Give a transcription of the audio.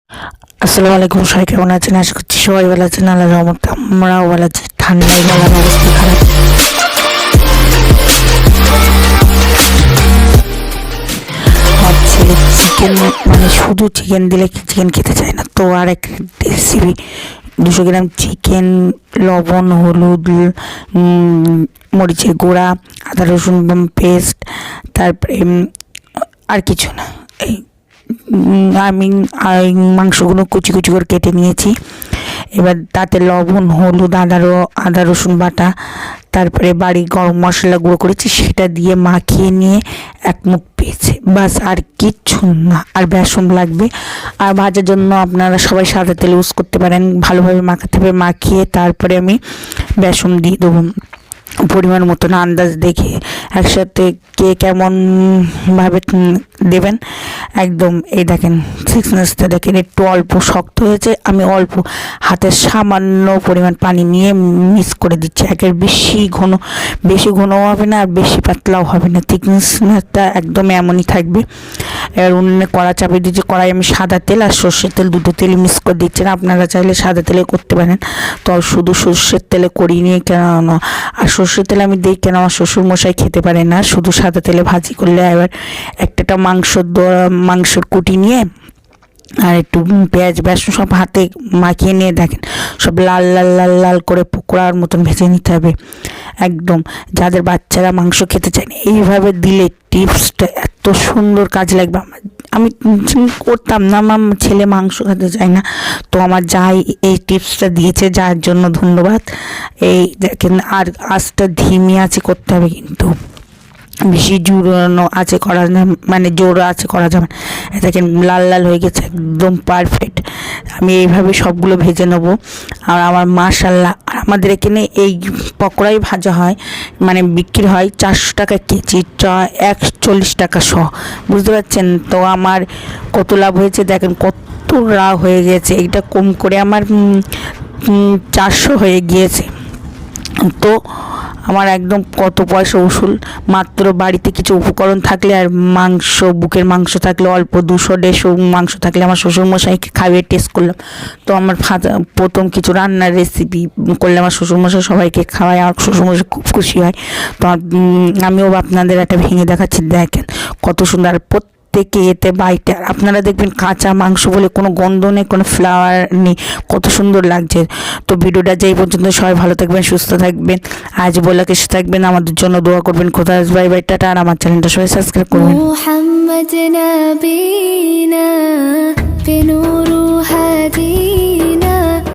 আসসালামু আলাইকুম, সবাই কেমন আছেন? আশা করছি সবাই ভালো আছেন। আল্লাহর রহমতে আমরাও ভালো আছি। ঠান্ডায় গলার অবস্থা খারাপ। আর ছেলে চিকেন মানে শুধু চিকেন দিলে চিকেন খেতে চায় না, তো আর এক রেসিপি 200 গ্রাম চিকেন, লবণ, হলুদ, মরিচের গুঁড়া, আদা রসুন পেস্ট, তারপরে আর কিছু না। এই আমি মাংসগুলো কুচি কুচি করে কেটে নিয়েছি। এবার তাতে লবণ, হলুদ, আদা রসুন বাটা, তারপরে বাড়ি গরম মশলা গুঁড়ো করেছি, সেটা দিয়ে মাখিয়ে নিয়ে এক মুখ পেয়েছে, বাস আর কিচ্ছু না। আর বেসন লাগবে। আর ভাজার জন্য আপনারা সবাই সাদা তেল ইউজ করতে পারেন। ভালোভাবে মাখাতে হবে, মাখিয়ে তারপরে আমি বেসন দিয়ে দেবো পরিমাণ মতন, আন্দাজ দেখে। একসাথে কে কেমন ভাবে দেবেন একদম। এই দেখেন থিকনেসটা দেখেন, একটু অল্প শক্ত হয়েছে। আমি অল্প হাতের সামান্য পরিমাণ পানি নিয়ে মিক্স করে দিচ্ছি। একের বেশি ঘনও হবে না, আর বেশি পাতলাও হবে না। থিকনেসটা একদম এমনই থাকবে। এবার উনুনে কড়া চাপিয়ে দিচ্ছি। কড়াই আমি সাদা তেল আর সর্ষের তেল দুটো তেল মিক্স করে দিচ্ছেন। আপনারা চাইলে সাদা তেলে করতে পারেন, তো শুধু সর্ষের তেলে করিয়ে নিয়ে কেন। আর সর্ষের তেল আমি দিই কেন, আমার শ্বশুর মশাই খেতে পারে না শুধু সাদা তেলে ভাজি করলে। এবার একটা মাংসর কুটি নিয়ে আর একটু পেঁয়াজ বেসন সব হাতে মাখিয়ে নিয়ে দেখেন সব লাল লাল লাল লাল করে পকোড়ার মতন ভেজে নিতে হবে একদম। যাদের বাচ্চারা মাংস খেতে চায় না, এইভাবে দিলে টিপসটা এত সুন্দর কাজ লাগবে। আমি করতাম না, আমার ছেলে মাংস খেতে চায় না, তো আমার যাই এই টিপসটা দিয়েছে, যার জন্য ধন্যবাদ। এই দেখেন, আর আঁচটা ধিমি আছে করতে হবে, কিন্তু বেশি জোরানো আছে করা না, মানে জোর আছে করা যাবে না। দেখেন লাল লাল হয়ে গেছে, একদম পারফেক্ট। আমি এইভাবে সবগুলো ভেজে নেব। আর আমার মাশাল্লাহ, আর আমাদের এখানে এই পকোড়াই ভাজা হয়, মানে বিক্রি হয় 400 টাকা কেজি, 140 টাকা শ, বুঝতে পারছেন তো আমার কত লাভ হয়েছে। দেখেন কত লাভ হয়ে গেছে। এইটা কম করে আমার 400 হয়ে গিয়েছে। তো আমার একদম কত পয়সা উসুল। মাত্র বাড়িতে কিছু উপকরণ থাকলে আর বুকের মাংস থাকলে, অল্প 200-150 মাংস থাকলে আমার শ্বশুরমশাইকে খাইয়ে টেস্ট করলাম। তো আমার প্রথম কিছু রান্নার রেসিপি করলে আমার শ্বশুরমশাই সবাইকে খাওয়ায়, আমার শ্বশুরমশাই খুব খুশি হয়। তো আমিও আপনাদের একটা ভেঙে দেখাচ্ছি, দেখেন কত সুন্দর। প্রত্যেকে এতে বাইটে, আর আপনারা দেখবেন কাঁচা মাংস বলে কোনো গন্ধ নেই, কোনো ফ্লেভার নেই, কত সুন্দর লাগছে। তো ভিডিওটা যেই পর্যন্ত, সবাই ভালো থাকবেন, সুস্থ থাকবেন, আজ বলে কেসে থাকবেন, আমাদের জন্য দোয়া করবেন। খোদা হাফেজ, বাই বাই, টাটা। আর আমার চ্যানেলটা সবাই সাবস্ক্রাইব করবেন।